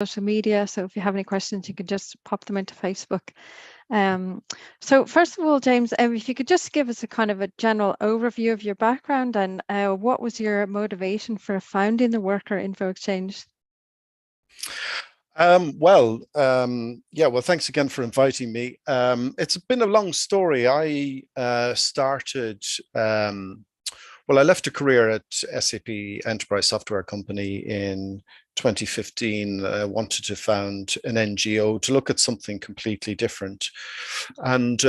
social media. So if you have any questions, you can just pop them into Facebook. So first of all, James, if you could just give us a kind of a general overview of your background and what was your motivation for founding the Worker Info Exchange? Well, thanks again for inviting me. It's been a long story. I left a career at SAP Enterprise Software Company in 2015. I wanted to found an NGO to look at something completely different. And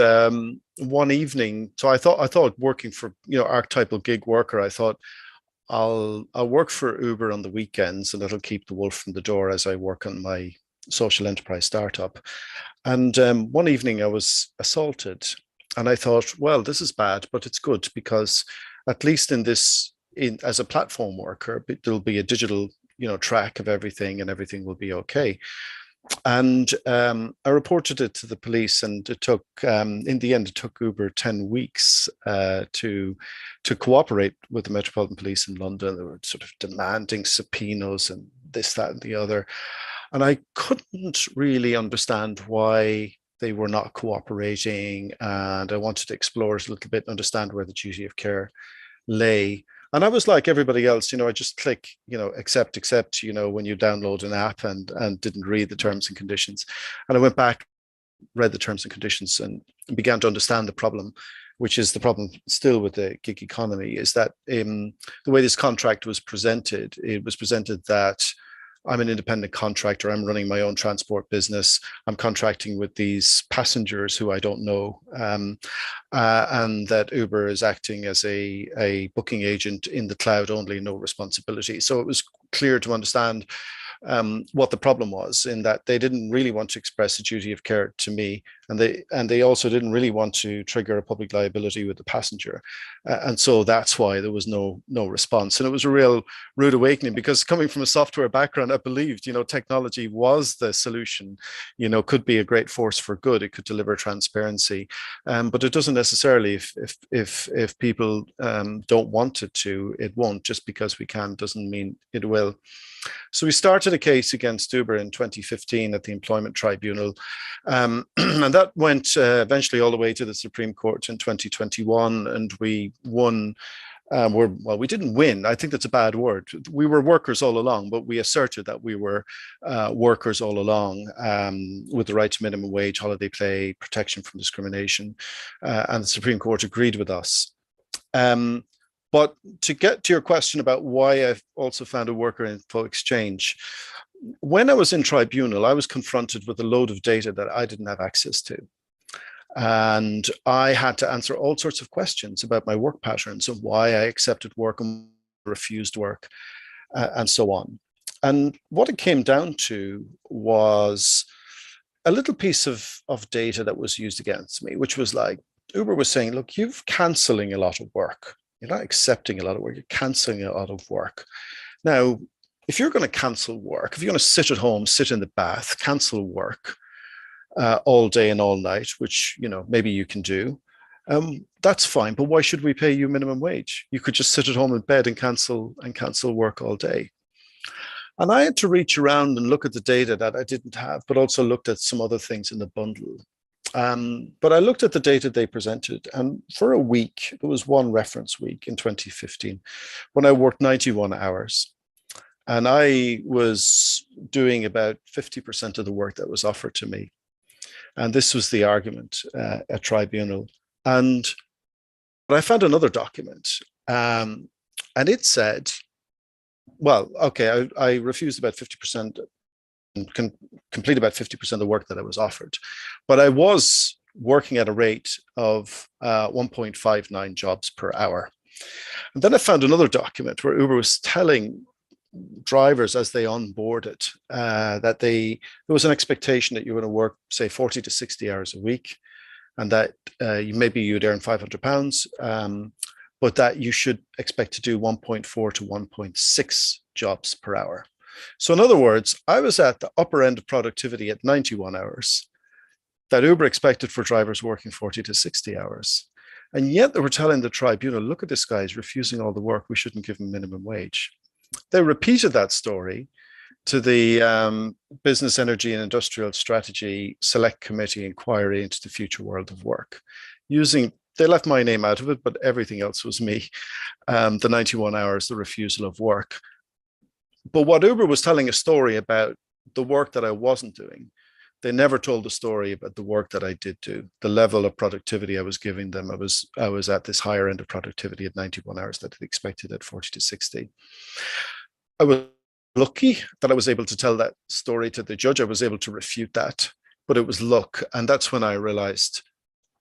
one evening, so I thought working for, archetypal gig worker, I thought I'll work for Uber on the weekends and it'll keep the wolf from the door as I work on my social enterprise startup. And one evening I was assaulted and I thought, well, this is bad, but it's good because at least as a platform worker, there'll be a digital, track of everything and everything will be okay. And I reported it to the police, and it took, in the end, it took Uber 10 weeks to cooperate with the Metropolitan Police in London. They were sort of demanding subpoenas and this, that, and the other. And I couldn't really understand why they were not cooperating. And I wanted to explore it a little bit and understand where the duty of care lay. And I was like everybody else, I just click, accept, when you download an app and didn't read the terms and conditions. And I went back, read the terms and conditions and began to understand the problem, which is the problem still with the gig economy, is that the way this contract was presented, it was presented that I'm an independent contractor. I'm running my own transport business. I'm contracting with these passengers who I don't know, and that Uber is acting as a booking agent in the cloud only, no responsibility. So it was clear to understand what the problem was, in that they didn't really want to express a duty of care to me, and they also didn't really want to trigger a public liability with the passenger, and so that's why there was no response. And it was a real rude awakening, because coming from a software background, I believed technology was the solution, could be a great force for good. It could deliver transparency, but it doesn't necessarily. If people don't want it to, it won't. Just because we can doesn't mean it will. So we started a case against Uber in 2015 at the Employment Tribunal, and that went eventually all the way to the Supreme Court in 2021, and we won. We didn't win. I think that's a bad word. We were workers all along, but we asserted that we were workers all along, with the right to minimum wage, holiday pay, protection from discrimination, and the Supreme Court agreed with us. But to get to your question about why I've also found a Worker Info Exchange, when I was in tribunal, I was confronted with a load of data that I didn't have access to. And I had to answer all sorts of questions about my work patterns and why I accepted work and refused work, and so on. And what it came down to was a little piece of data that was used against me, which was like, Uber was saying, look, you're canceling a lot of work. You're not accepting a lot of work, you're canceling a lot of work. Now, if you're going to cancel work, if you're going to sit at home, sit in the bath, cancel work all day and all night, which, maybe you can do, that's fine. But why should we pay you minimum wage? You could just sit at home in bed and cancel work all day. And I had to reach around and look at the data that I didn't have, but also looked at some other things in the bundle. But I looked at the data they presented, and for a week, there was one reference week in 2015 when I worked 91 hours. And I was doing about 50% of the work that was offered to me. And this was the argument at tribunal. But I found another document, and it said, well, okay, I refused about 50%. And can complete about 50% of the work that I was offered. But I was working at a rate of 1.59 jobs per hour. And then I found another document where Uber was telling drivers as they onboarded that there was an expectation that you were going to work, say, 40 to 60 hours a week, and that you'd earn £500, but that you should expect to do 1.4 to 1.6 jobs per hour. So in other words, I was at the upper end of productivity at 91 hours that Uber expected for drivers working 40 to 60 hours. And yet they were telling the tribunal, look at this guy, he's refusing all the work, we shouldn't give him minimum wage. They repeated that story to the Business, Energy and Industrial Strategy Select Committee Inquiry into the Future World of Work. They left my name out of it, but everything else was me. The 91 hours, the refusal of work. But what Uber was telling a story about the work that I wasn't doing. They never told the story about the work that I did do, the level of productivity I was giving them. I was at this higher end of productivity at 91 hours that I expected at 40 to 60. I was lucky that I was able to tell that story to the judge. I was able to refute that, but it was luck. And that's when I realized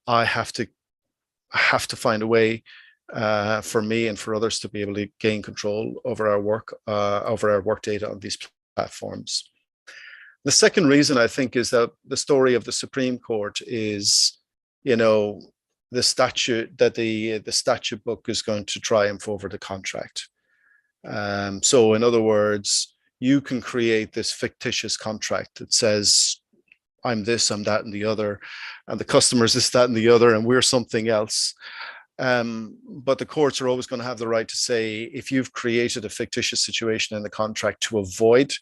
I have to find a way for me and for others to be able to gain control over our work data on these platforms. The second reason I think is that the story of the Supreme Court is, the statute book is going to triumph over the contract. So in other words, you can create this fictitious contract that says, I'm this, I'm that, and the other, and the customer's this, that, and the other, and we're something else. But the courts are always going to have the right to say, if you've created a fictitious situation in the contract to avoid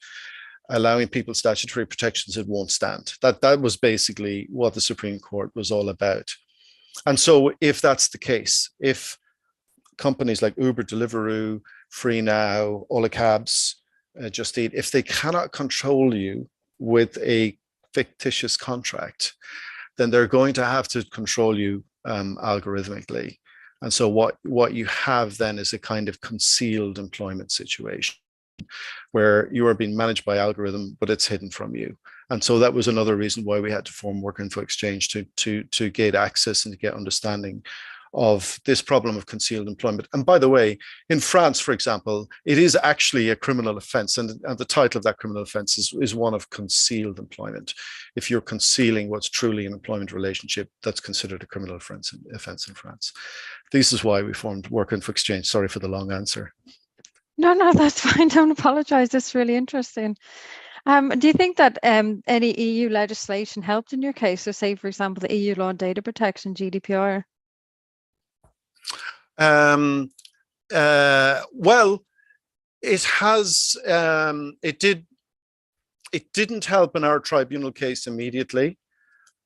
allowing people statutory protections, it won't stand. That was basically what the Supreme Court was all about. And so if that's the case, if companies like Uber, Deliveroo, Free Now, all the cabs, Just Eat, if they cannot control you with a fictitious contract, then they're going to have to control you algorithmically. And so what you have then is a kind of concealed employment situation where you are being managed by algorithm, but it's hidden from you. And so that was another reason why we had to form Workinfo Exchange to get access and to get understanding of this problem of concealed employment. And by the way, in France, for example, it is actually a criminal offense. And the title of that criminal offense is one of concealed employment. If you're concealing what's truly an employment relationship, that's considered a criminal offense in France. This is why we formed Workinfo Exchange. Sorry for the long answer. No, that's fine. Don't apologize. That's really interesting. Do you think that any EU legislation helped in your case? So say, for example, the EU law on data protection, GDPR? Well, it has. It didn't help in our tribunal case immediately,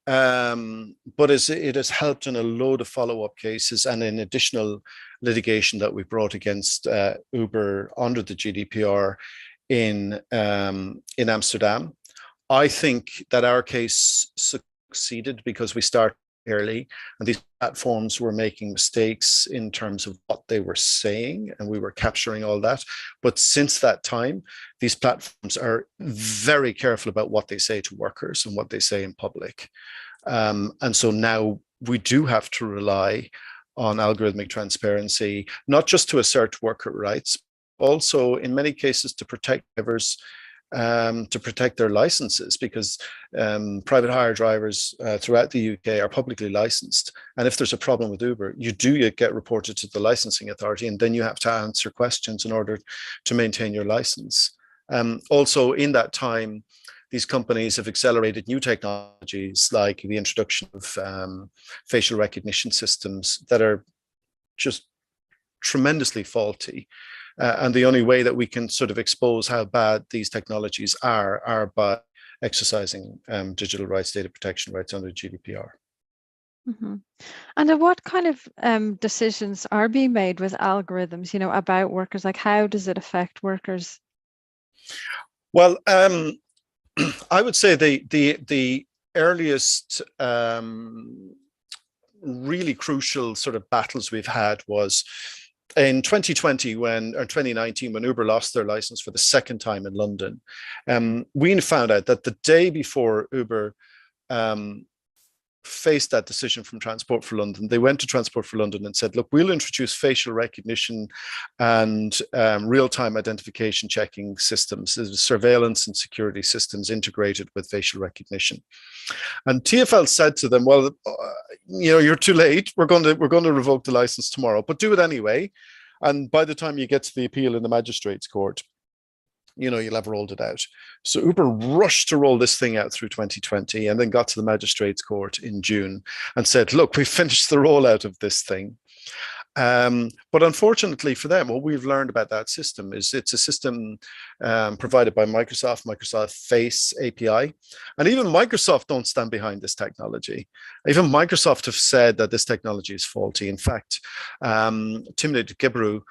but it has helped in a load of follow-up cases and in additional litigation that we brought against Uber under the GDPR in Amsterdam. I think that our case succeeded because we started early, and these platforms were making mistakes in terms of what they were saying, and we were capturing all that. But since that time, these platforms are very careful about what they say to workers and what they say in public. And so now we do have to rely on algorithmic transparency, not just to assert worker rights, also in many cases to protect drivers, to protect their licenses, because private hire drivers throughout the UK are publicly licensed. And if there's a problem with Uber, you get reported to the licensing authority, and then you have to answer questions in order to maintain your license. Also, in that time, these companies have accelerated new technologies like the introduction of facial recognition systems that are just tremendously faulty. And the only way that we can sort of expose how bad these technologies are by exercising digital rights, data protection rights under GDPR. Mm-hmm. And what kind of decisions are being made with algorithms, about workers? Like, how does it affect workers? Well, I would say the earliest really crucial sort of battles we've had was in 2020 or 2019, when Uber lost their license for the second time in London. We found out that the day before Uber faced that decision from Transport for London, they went to Transport for London and said, look, we'll introduce facial recognition and real-time identification checking systems, surveillance and security systems integrated with facial recognition. And TfL said to them, well, you're too late. We're going to revoke the license tomorrow, but do it anyway. And by the time you get to the appeal in the magistrates court, you'll have rolled it out. So Uber rushed to roll this thing out through 2020 and then got to the magistrates court in June and said, look, we finished the rollout of this thing. But unfortunately for them, what we've learned about that system is it's a system provided by Microsoft Face API. And even Microsoft don't stand behind this technology. Even Microsoft have said that this technology is faulty. In fact, Timnit Gebru,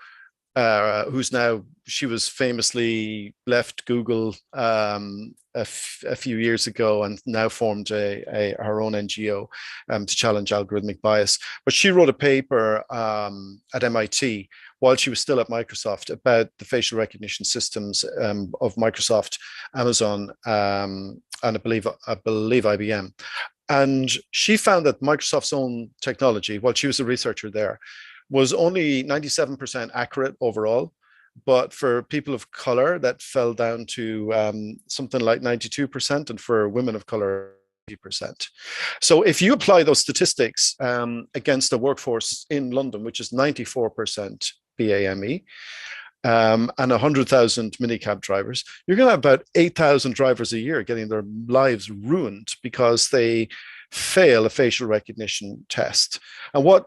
who's now, she was famously left Google a few years ago and now formed her own NGO to challenge algorithmic bias. But she wrote a paper at MIT while she was still at Microsoft about the facial recognition systems of Microsoft, Amazon, and I believe IBM. And she found that Microsoft's own technology, while she was a researcher there, was only 97% accurate overall. But for people of color, that fell down to something like 92%, and for women of color, 80%. So if you apply those statistics against a workforce in London, which is 94% BAME, and 100,000 minicab drivers, you're going to have about 8,000 drivers a year getting their lives ruined because they fail a facial recognition test. And what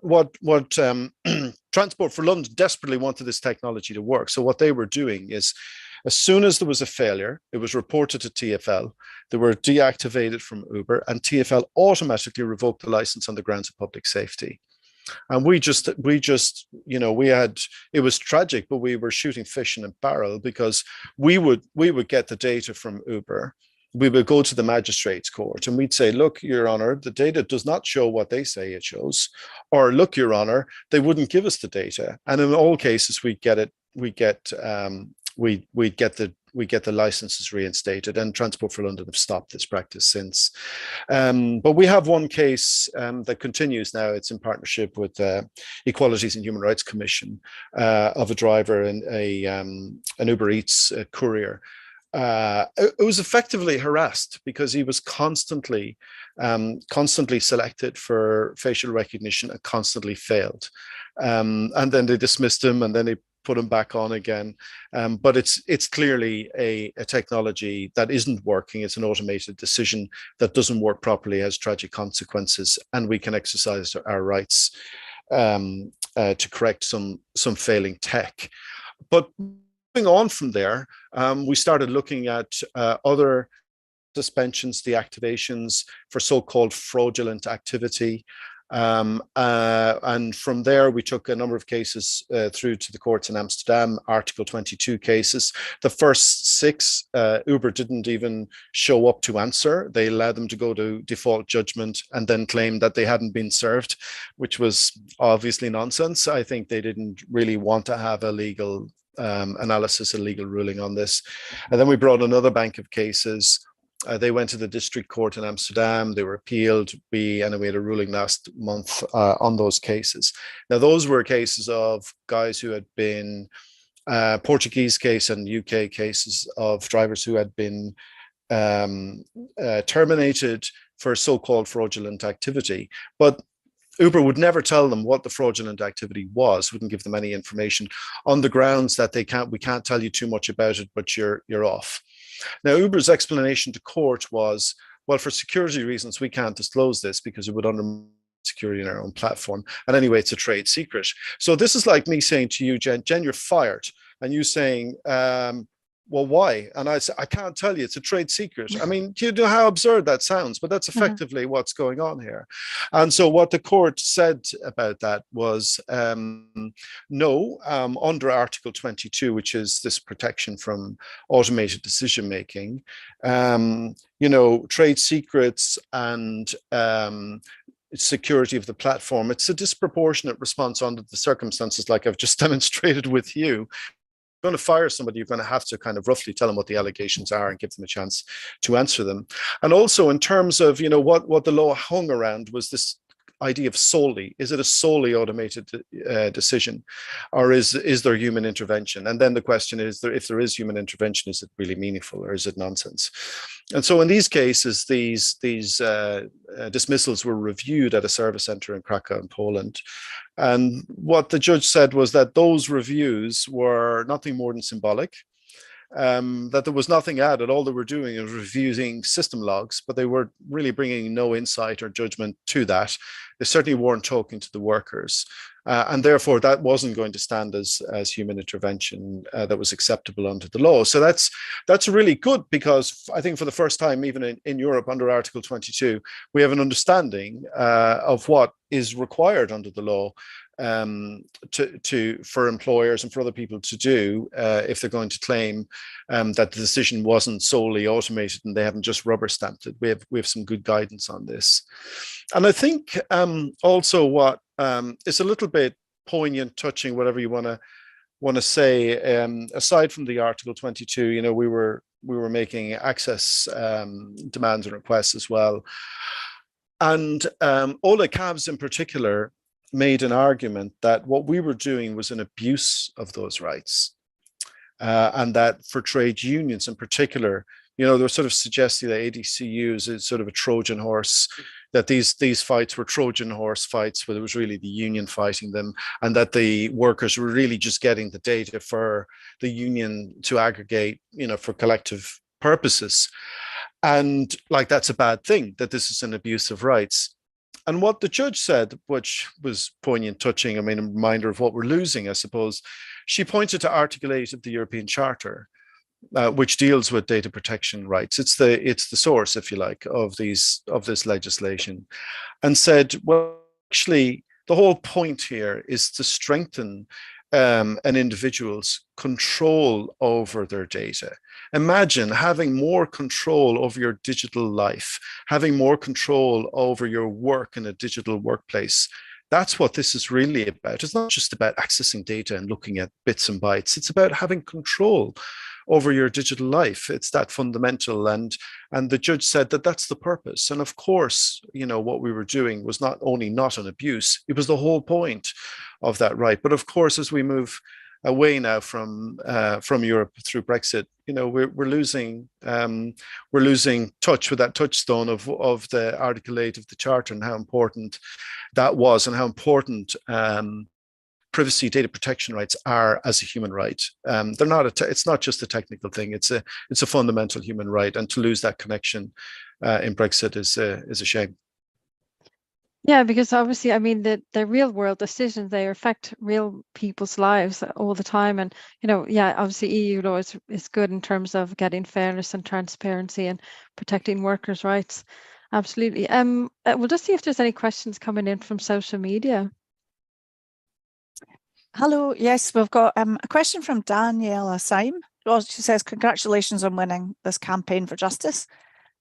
Transport for London desperately wanted this technology to work. So what they were doing is, as soon as there was a failure, it was reported to TfL, they were deactivated from Uber, and TfL automatically revoked the license on the grounds of public safety. And we just, it was tragic, but we were shooting fish in a barrel, because we would get the data from Uber. We would go to the magistrate's court and we'd say, look, Your Honor, the data does not show what they say it shows. Or, look, Your Honor, they wouldn't give us the data. And in all cases, we get the licenses reinstated, and Transport for London have stopped this practice since. But we have one case that continues now. It's in partnership with Equalities and Human Rights Commission of a driver in an Uber Eats courier. It was effectively harassed because he was constantly selected for facial recognition and constantly failed. And then they dismissed him, and then they put him back on again. But it's clearly a technology that isn't working. It's an automated decision that doesn't work properly, has tragic consequences, and we can exercise our rights to correct some failing tech. But moving on from there, we started looking at other suspensions, deactivations for so-called fraudulent activity. And from there, we took a number of cases through to the courts in Amsterdam, Article 22 cases. The first 6, Uber didn't even show up to answer. They allowed them to go to default judgment and then claim that they hadn't been served, which was obviously nonsense. I think they didn't really want to have a legal analysis, a legal ruling on this. And then we brought another bank of cases. They went to the district court in Amsterdam. They were appealed. We had a ruling last month on those cases. Now, those were cases of guys who had been Portuguese case and UK cases of drivers who had been terminated for so-called fraudulent activity. But Uber would never tell them what the fraudulent activity was, wouldn't give them any information, on the grounds that we can't tell you too much about it, but you're off. Now, Uber's explanation to court was, well, for security reasons, we can't disclose this because it would undermine security in our own platform. And anyway, it's a trade secret. So this is like me saying to you, Jen, you're fired. And you saying, well, why? And I said, I can't tell you, it's a trade secret. I mean, do you know how absurd that sounds? But that's effectively what's going on here. And so what the court said about that was, no, under Article 22, which is this protection from automated decision making, trade secrets and security of the platform, it's a disproportionate response under the circumstances, like I've just demonstrated with you. Going to fire somebody, you're going to have to kind of roughly tell them what the allegations are and give them a chance to answer them. And also in terms of, what the law hung around was this idea of solely. Is it a solely automated decision, or is there human intervention? And then the question is, if there is human intervention, is it really meaningful, or is it nonsense? And so in these cases, these dismissals were reviewed at a service center in Krakow in Poland. And what the judge said was that those reviews were nothing more than symbolic, that there was nothing added. All they were doing was reviewing system logs, but they were really bringing no insight or judgment to that. They certainly weren't talking to the workers. And therefore, that wasn't going to stand as human intervention that was acceptable under the law. So that's really good, because I think for the first time, even in Europe, under Article 22, we have an understanding of what is required under the law for employers and for other people to do if they're going to claim that the decision wasn't solely automated and they haven't just rubber stamped it. We have some good guidance on this. And I think also what is a little bit poignant, touching, whatever you want to say, aside from the Article 22, we were making access demands and requests as well. And Ola Cabs in particular made an argument that what we were doing was an abuse of those rights. And that for trade unions in particular, they were sort of suggesting that ADCUs is sort of a Trojan horse, that these fights were Trojan horse fights, where it was really the union fighting them, and that the workers were really just getting the data for the union to aggregate, for collective purposes. And that's a bad thing, that this is an abuse of rights. And what the judge said, which was poignant, touching, a reminder of what we're losing, I suppose, she pointed to Article 8 of the European Charter, which deals with data protection rights. It's the source, if you like, of this legislation, and said, well, actually, the whole point here is to strengthen an individual's control over their data. Imagine having more control over your digital life, having more control over your work in a digital workplace. That's what this is really about. It's not just about accessing data and looking at bits and bytes. It's about having control over your digital life. It's that fundamental. And the judge said that that's the purpose. And of course, what we were doing was not only not an abuse, it was the whole point of that right. But of course, as we move away now from Europe through Brexit, we're losing touch with that touchstone of the Article 8 of the Charter, and how important that was, and how important privacy, data protection rights are as a human right. They're not. It's not just a technical thing. It's a fundamental human right, and to lose that connection in Brexit is a shame. Yeah, because obviously, the real world decisions, they affect real people's lives all the time. And, obviously EU law is good in terms of getting fairness and transparency and protecting workers' rights. Absolutely. We'll just see if there's any questions coming in from social media. Hello, yes, we've got a question from Daniela Syme. She says, congratulations on winning this campaign for justice.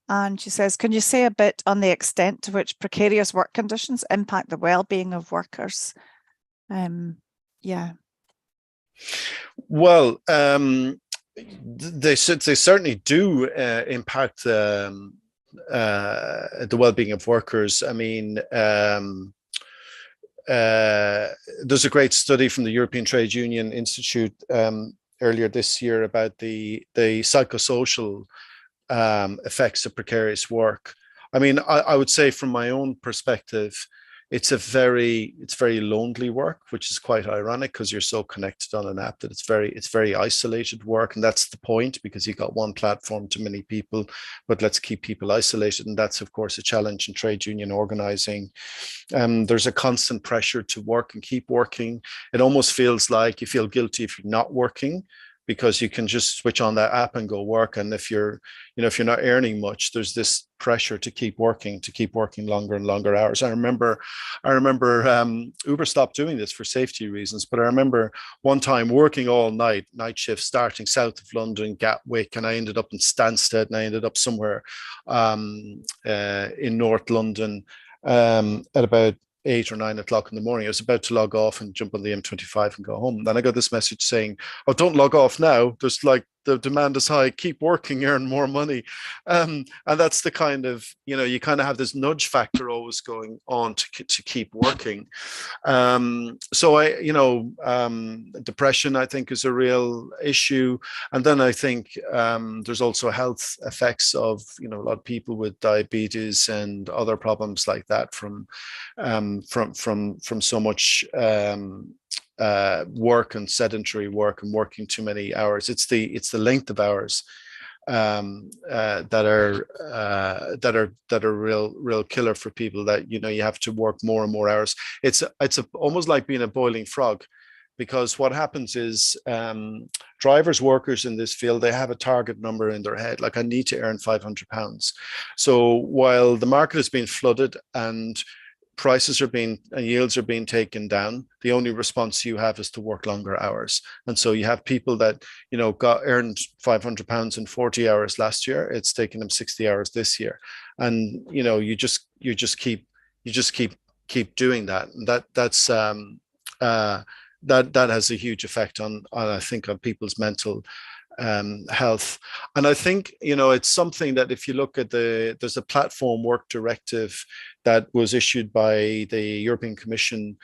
And she says, can you say a bit on the extent to which precarious work conditions impact the well-being of workers? Yeah. Well, they certainly do impact the well-being of workers. There's a great study from the European Trade Union Institute earlier this year about the psychosocial effects of precarious work. I would say from my own perspective, it's very lonely work, which is quite ironic, because you're so connected on an app that it's very isolated work. And that's the point, because you got one platform to many people, but let's keep people isolated. And that's, of course, a challenge in trade union organizing. There's a constant pressure to work and keep working. It almost feels like you feel guilty if you're not working, because you can just switch on that app and go work. And if you're not earning much, there's this pressure to keep working longer and longer hours. I remember Uber stopped doing this for safety reasons, but I remember one time working all night shift, starting south of London, Gatwick, and I ended up in Stansted, and I ended up somewhere in North London at about 8 or 9 o'clock in the morning. I was about to log off and jump on the M25 and go home. Then I got this message saying, "Oh, don't log off now. There's the demand is high. Keep working, earn more money." And that's the kind of, you kind of have this nudge factor always going on to keep working. Depression, I think, is a real issue. And then I think there's also health effects of, a lot of people with diabetes and other problems like that from so much work and sedentary work and working too many hours. It's the length of hours that are real killer for people, that you have to work more and more hours. It's almost like being a boiling frog, because what happens is drivers, workers in this field, they have a target number in their head, like I need to earn £500. So while the market has been flooded and prices are being and yields are being taken down, the only response you have is to work longer hours. And so you have people that earned £500 in 40 hours last year. It's taken them 60 hours this year, and you just keep doing that. And that has a huge effect on I think on people's mental health. And I think it's something that, if you look at there's a platform work directive that was issued by the European Commission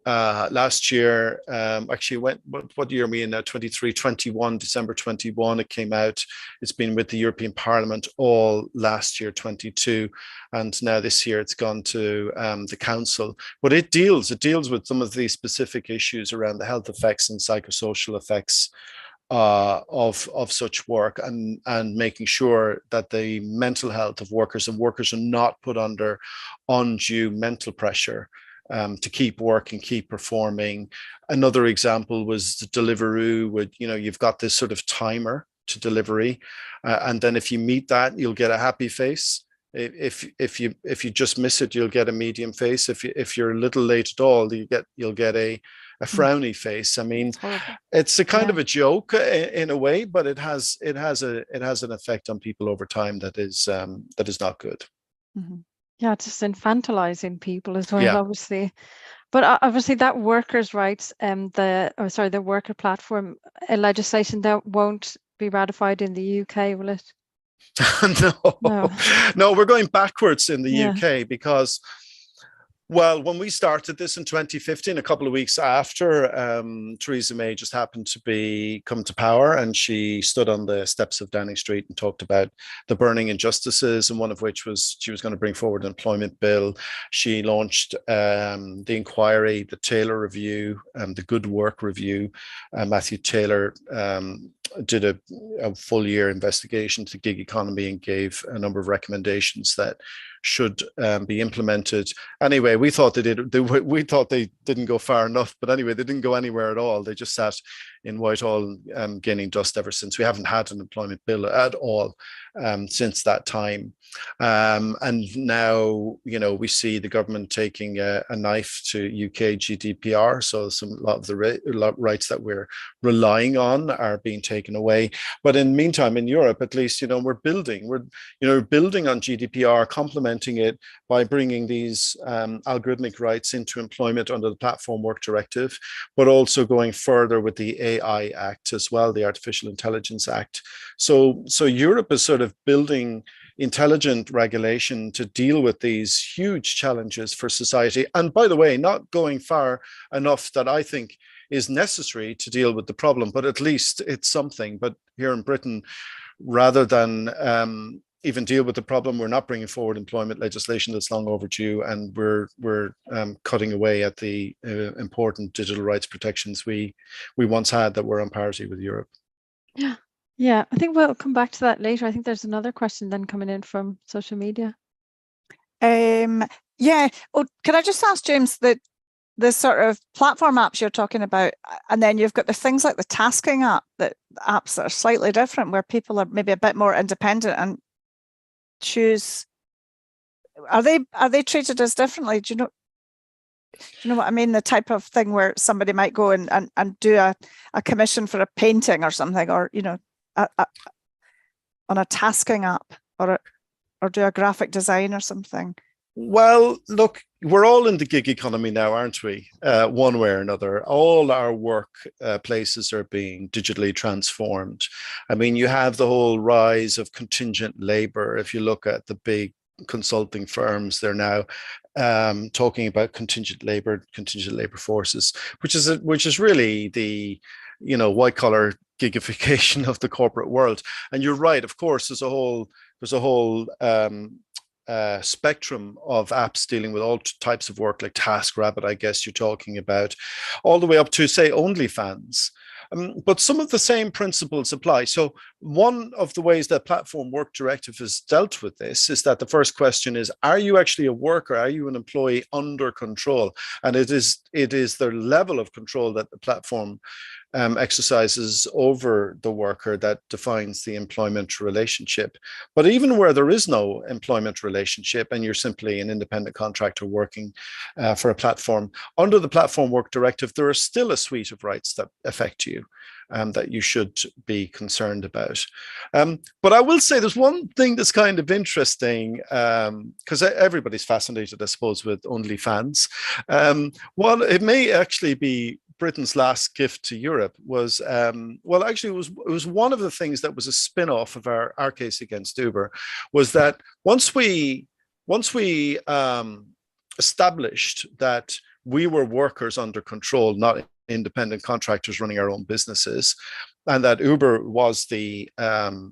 last year. Actually, what year are we in now? 21, December 21, it came out. It's been with the European Parliament all last year, 22, and now this year it's gone to the Council. But it deals with some of these specific issues around the health effects and psychosocial effects of such work, and making sure that the mental health of workers are not put under undue mental pressure to keep working, keep performing. Another example was the Deliveroo, with you've got this sort of timer to delivery, and then if you meet that, you'll get a happy face. If you just miss it, you'll get a medium face. If you're a little late at all, you'll get a frowny face. I mean, it's a kind of a joke in a way, but it has an effect on people over time that is not good. Mm-hmm. Yeah, it's just infantilizing people as well, obviously. But obviously that workers' rights, the worker platform legislation, that won't be ratified in the UK, will it? No, we're going backwards in the UK, because, well, when we started this in 2015, a couple of weeks after Theresa May just happened to come to power, and she stood on the steps of Downing Street and talked about the burning injustices, and one of which was she was going to bring forward an employment bill. She launched the inquiry, the Taylor Review, the Good Work Review. Matthew Taylor did a full year investigation to the gig economy and gave a number of recommendations that should be implemented. Anyway, we thought they didn't go far enough, but anyway, they didn't go anywhere at all. They just sat in Whitehall gaining dust ever since. We haven't had an employment bill at all since that time. And now, we see the government taking a knife to UK GDPR. So a lot of the rights that we're relying on are being taken away. But in the meantime, in Europe, at least, we're building on GDPR, complementing it by bringing these algorithmic rights into employment under the Platform Work Directive, but also going further with the AI Act as well, the Artificial Intelligence Act. So Europe is sort of building intelligent regulation to deal with these huge challenges for society. And by the way, not going far enough that I think is necessary to deal with the problem, but at least it's something. But here in Britain, rather than even deal with the problem, we're not bringing forward employment legislation that's long overdue, and we're cutting away at the important digital rights protections we once had that were on parity with Europe. Yeah, I think we'll come back to that later. I think there's another question then coming in from social media. Yeah. Oh, can I just ask James, that the sort of platform apps you're talking about, and then you've got the things like the tasking apps that are slightly different, where people are maybe a bit more independent and choose. Are they treated as differently? Do you know what I mean? The type of thing where somebody might go and do a commission for a painting or something, or on a tasking app, or do a graphic design or something. Well, look, we're all in the gig economy now, aren't we? One way or another. All our work places are being digitally transformed. I mean, you have the whole rise of contingent labor. If you look at the big consulting firms, they're now talking about contingent labor forces, which is really the white collar gigification of the corporate world. And you're right, of course, there's a whole spectrum of apps dealing with all types of work, like TaskRabbit, I guess you're talking about, all the way up to, say, OnlyFans. But some of the same principles apply. So one of the ways that Platform Work Directive has dealt with this is that the first question is, are you actually a worker? Are you an employee under control? And it is the level of control that the platform exercises over the worker that defines the employment relationship. But even where there is no employment relationship and you're simply an independent contractor working for a platform, under the Platform Work Directive, there are still a suite of rights that affect you. That you should be concerned about. But I will say there's one thing that's kind of interesting, because everybody's fascinated, I suppose, with OnlyFans. While it may actually be Britain's last gift to Europe, was actually it was one of the things that was a spin-off of our case against Uber, was that once we established that we were workers under control, not independent contractors running our own businesses, and that Uber was the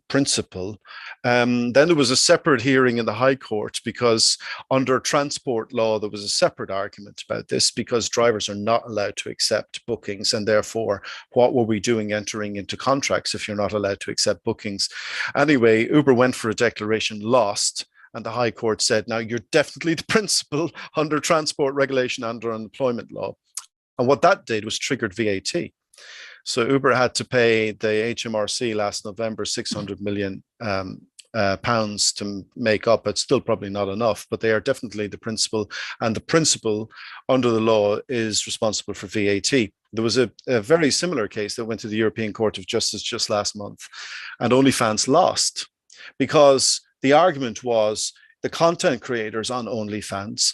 principal. Then there was a separate hearing in the High Court, because under transport law, there was a separate argument about this, because drivers are not allowed to accept bookings. And therefore, what were we doing entering into contracts if you're not allowed to accept bookings? Anyway, Uber went for a declaration, lost. And the High Court said, now you're definitely the principal under transport regulation, under unemployment law. And what that did was triggered VAT. So Uber had to pay the HMRC last November 600 million pounds to make up. It's still probably not enough, but they are definitely the principal. And the principal under the law is responsible for VAT. There was a very similar case that went to the European Court of Justice just last month, and OnlyFans lost, because the argument was the content creators on OnlyFans,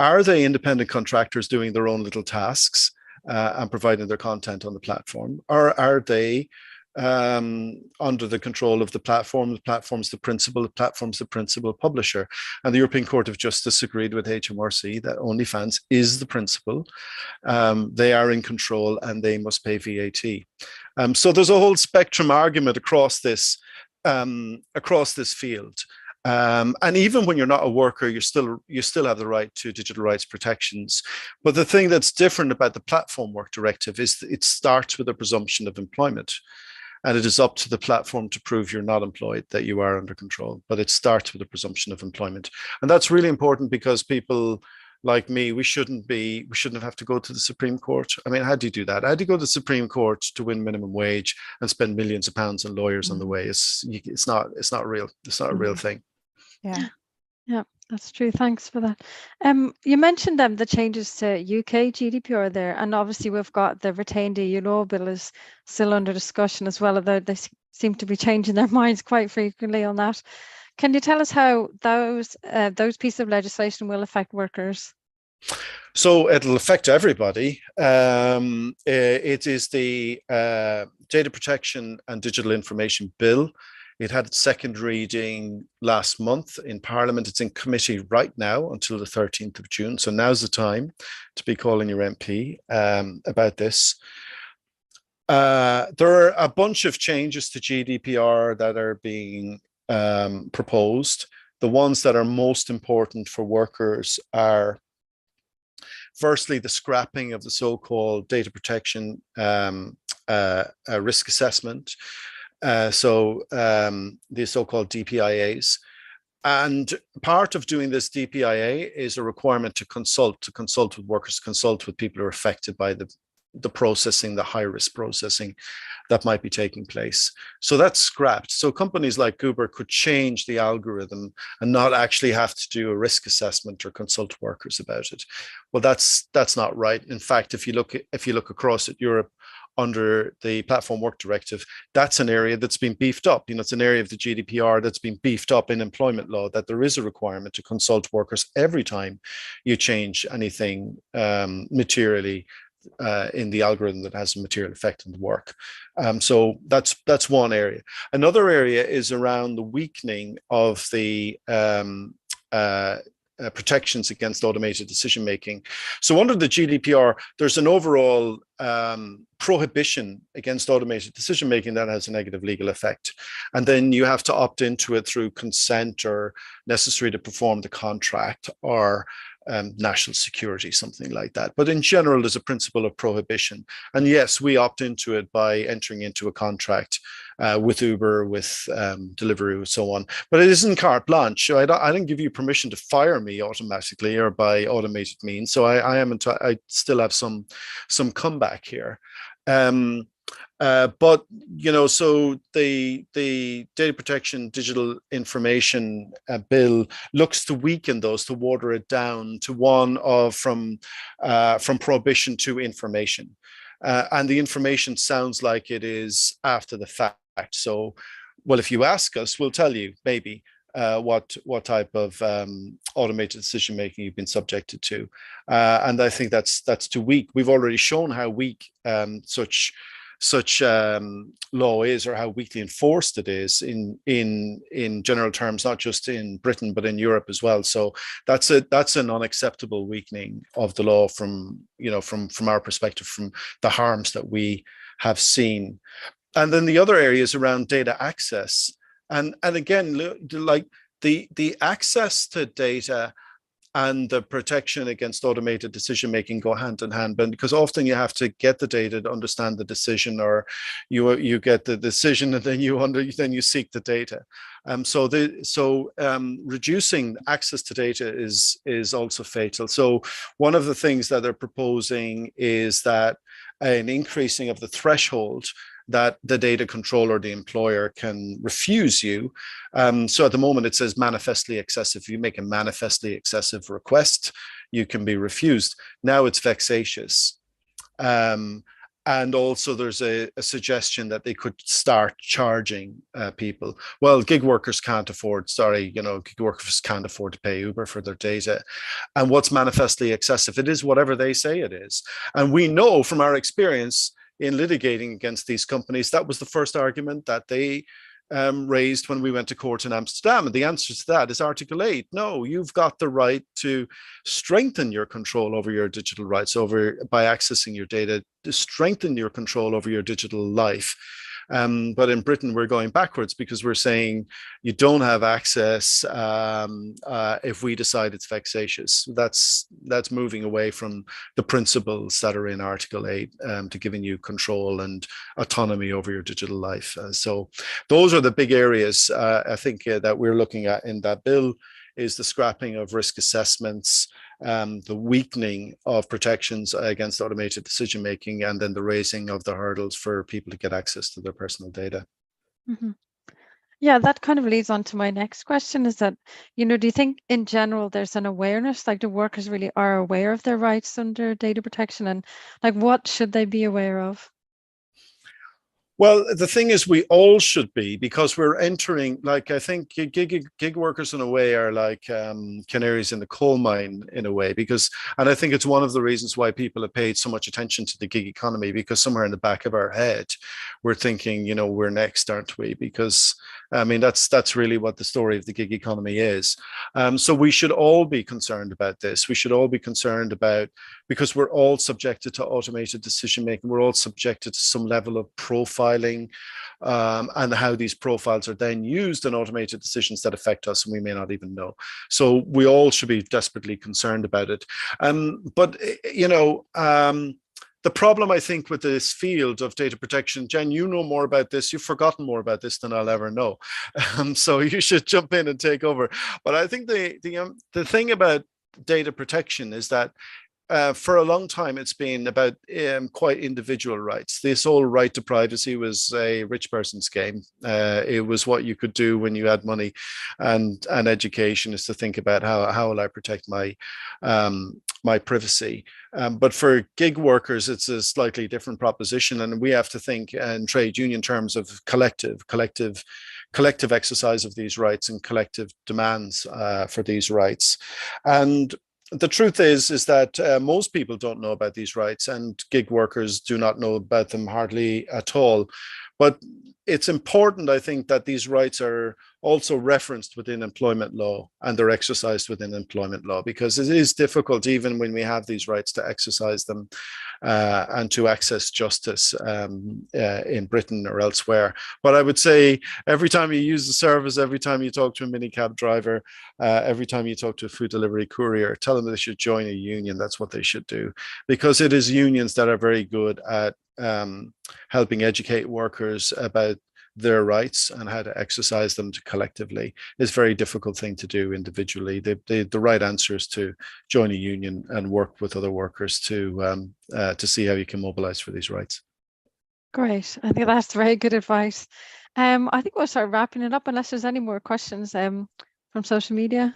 are they independent contractors doing their own little tasks and providing their content on the platform? Or are they under the control of the platform? The platform's the principal, the platform's the principal publisher. And the European Court of Justice agreed with HMRC that OnlyFans is the principal. They are in control and they must pay VAT. So there's a whole spectrum argument across this field. And even when you're not a worker, you still have the right to digital rights protections. But the thing that's different about the Platform Work Directive is that it starts with a presumption of employment. And it is up to the platform to prove you're not employed, that you are under control. But it starts with a presumption of employment. And that's really important, because people like me, we shouldn't have to go to the Supreme Court. I mean, how do you do that? How do you go to the Supreme Court to win minimum wage and spend millions of pounds on lawyers on the way? It's not real. It's not a real thing. Yeah, that's true. Thanks for that. You mentioned the changes to UK GDPR there, and obviously we've got the retained EU law bill is still under discussion as well, although they seem to be changing their minds quite frequently on that. Can you tell us how those pieces of legislation will affect workers? So it'll affect everybody. It is the Data Protection and Digital Information Bill. It had its second reading last month in Parliament. It's in committee right now until the 13th of June. So now's the time to be calling your MP about this. There are a bunch of changes to GDPR that are being proposed. The ones that are most important for workers are, firstly, the scrapping of the so-called data protection risk assessment. So the so-called DPIAs. And part of doing this DPIA is a requirement to consult with workers, consult with people who are affected by the processing, the high-risk processing that might be taking place. So that's scrapped. So companies like Uber could change the algorithm and not actually have to do a risk assessment or consult workers about it. Well, that's not right. In fact, if you look across at Europe, under the Platform Work Directive, that's an area that's been beefed up. It's an area of the GDPR that's been beefed up in employment law, that there is a requirement to consult workers every time you change anything materially in the algorithm that has a material effect on the work. So that's one area. Another area is around the weakening of the protections against automated decision making. So under the GDPR, there's an overall prohibition against automated decision making that has a negative legal effect. And then you have to opt into it through consent or necessary to perform the contract, or national security, something like that. But in general, there's a principle of prohibition. And yes, we opt into it by entering into a contract with Uber, with Deliveroo, so on. But it isn't carte blanche. So I didn't give you permission to fire me automatically or by automated means. So I still have some comeback here. But so the data protection digital information bill looks to weaken those, to water it down to one of from prohibition to information, and the information sounds like it is after the fact. So, well, if you ask us, we'll tell you maybe what type of automated decision making you've been subjected to, and I think that's too weak. We've already shown how weak such law is, or how weakly enforced it is in general terms, not just in Britain but in Europe as well. So that's an unacceptable weakening of the law from our perspective, from the harms that we have seen. And then the other areas around data access, and again, like the access to data and the protection against automated decision making go hand in hand, but because often you have to get the data to understand the decision, or you get the decision and then you seek the data. So reducing access to data is also fatal. So one of the things that they're proposing is that an increasing of the threshold that the data controller, the employer, can refuse you. So at the moment it says manifestly excessive. If you make a manifestly excessive request, you can be refused. Now it's vexatious. And also there's a suggestion that they could start charging people. Well, gig workers can't afford to pay Uber for their data. And what's manifestly excessive? It is whatever they say it is. And we know from our experience in litigating against these companies, that was the first argument that they raised when we went to court in Amsterdam. And the answer to that is Article 8. No, you've got the right to strengthen your control over your digital rights by accessing your data, to strengthen your control over your digital life. But in Britain, we're going backwards because we're saying you don't have access if we decide it's vexatious. That's moving away from the principles that are in Article 8 to giving you control and autonomy over your digital life. So those are the big areas I think that we're looking at in that bill, is the scrapping of risk assessments, the weakening of protections against automated decision making, and then the raising of the hurdles for people to get access to their personal data. Mm-hmm. Yeah, that kind of leads on to my next question, is that, do you think in general there's an awareness, like the workers really are aware of their rights under data protection, and like what should they be aware of? Well, the thing is, we all should be, because we're entering, like, I think gig workers in a way are like canaries in the coal mine in a way, and I think it's one of the reasons why people have paid so much attention to the gig economy, because somewhere in the back of our head, we're thinking, we're next, aren't we? Because I mean, that's really what the story of the gig economy is. So we should all be concerned about this. We should all be concerned about, because we're all subjected to automated decision making. We're all subjected to some level of profiling, and how these profiles are then used in automated decisions that affect us and we may not even know. So we all should be desperately concerned about it. But the problem, I think, with this field of data protection, Jen, you know more about this. You've forgotten more about this than I'll ever know. So you should jump in and take over. But I think the thing about data protection is that for a long time, it's been about quite individual rights. This whole right to privacy was a rich person's game. It was what you could do when you had money, and education is to think about how will I protect my my privacy. But for gig workers, it's a slightly different proposition, and we have to think in trade union terms of collective exercise of these rights and collective demands for these rights. And the truth is that most people don't know about these rights, and gig workers do not know about them hardly at all. But it's important, I think, that these rights are also referenced within employment law, and they're exercised within employment law, because it is difficult, even when we have these rights, to exercise them and to access justice in Britain or elsewhere. But I would say every time you use the service, every time you talk to a minicab driver, every time you talk to a food delivery courier, tell them they should join a union. That's what they should do, because it is unions that are very good at helping educate workers about their rights and how to exercise them collectively. Is a very difficult thing to do individually. The right answer is to join a union and work with other workers to see how you can mobilize for these rights. Great. I think that's very good advice. I think we'll start wrapping it up unless there's any more questions from social media.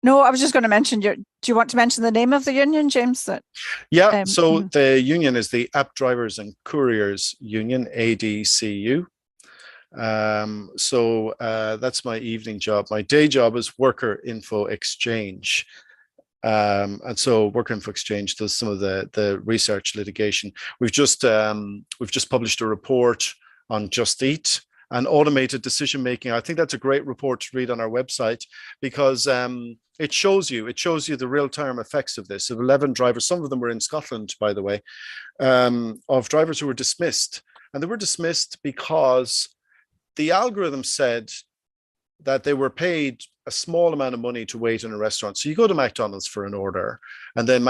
No, I was just going to mention, do you want to mention the name of the union, James? Yeah, so the union is the App Drivers and Couriers Union, ADCU. So that's my evening job. My day job is Worker Info Exchange. And so Worker Info Exchange does some of the research litigation. We've just published a report on Just Eat and automated decision making. I think that's a great report to read on our website, because it shows you the real-time effects of this. Of 11 drivers, some of them were in Scotland, by the way, of drivers who were dismissed. And they were dismissed because the algorithm said that they were paid a small amount of money to wait in a restaurant. So you go to McDonald's for an order, and then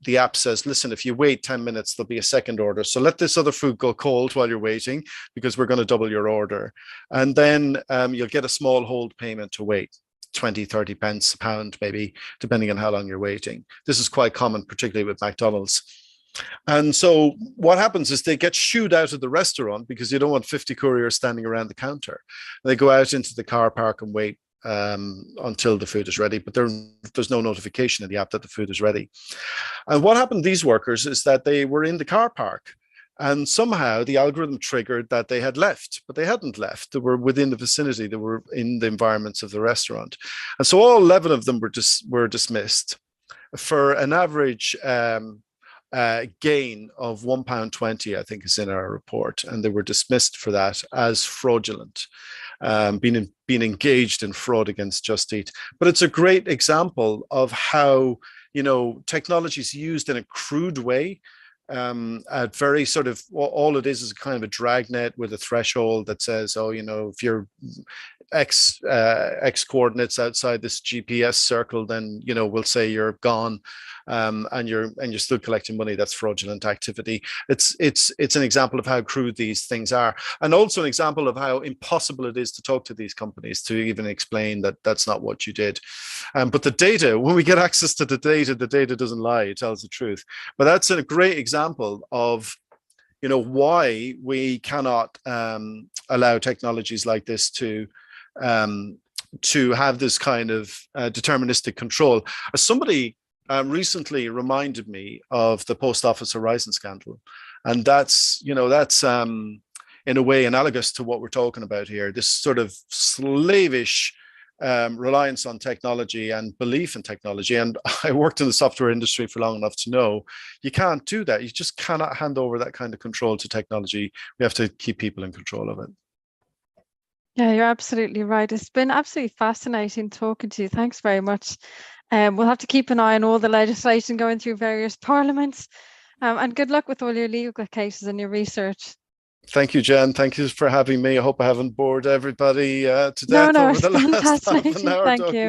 the app says, listen, if you wait 10 minutes, there'll be a second order. So let this other food go cold while you're waiting, because we're going to double your order. And then you'll get a small hold payment to wait, 20, 30 pence, a pound, maybe, depending on how long you're waiting. This is quite common, particularly with McDonald's. And so what happens is they get shooed out of the restaurant, because you don't want 50 couriers standing around the counter. They go out into the car park and wait until the food is ready, but there's no notification in the app that the food is ready. And what happened to these workers is that they were in the car park, and somehow the algorithm triggered that they had left, but they hadn't left. They were within the vicinity. They were in the environments of the restaurant. And so all 11 of them were dismissed for an average gain of £1.20, I think is in our report. And they were dismissed for that as fraudulent, being engaged in fraud against Just Eat. But it's a great example of how, technology is used in a crude way, at very sort of, all it is a kind of a dragnet with a threshold that says, if you're X coordinates outside this GPS circle, then we'll say you're gone, and you're still collecting money. That's fraudulent activity. It's an example of how crude these things are, and also an example of how impossible it is to talk to these companies to even explain that that's not what you did. But the data, when we get access to the data doesn't lie; it tells the truth. But that's a great example of why we cannot allow technologies like this to have this kind of deterministic control. Somebody recently reminded me of the Post Office Horizon scandal, and that's in a way analogous to what we're talking about here. This sort of slavish reliance on technology and belief in technology. And I worked in the software industry for long enough to know you can't do that. You just cannot hand over that kind of control to technology. We have to keep people in control of it. Yeah, you're absolutely right. It's been absolutely fascinating talking to you. Thanks very much. We'll have to keep an eye on all the legislation going through various parliaments. And good luck with all your legal cases and your research. Thank you, Jen. Thank you for having me. I hope I haven't bored everybody to death over the last half an hour. Thank you.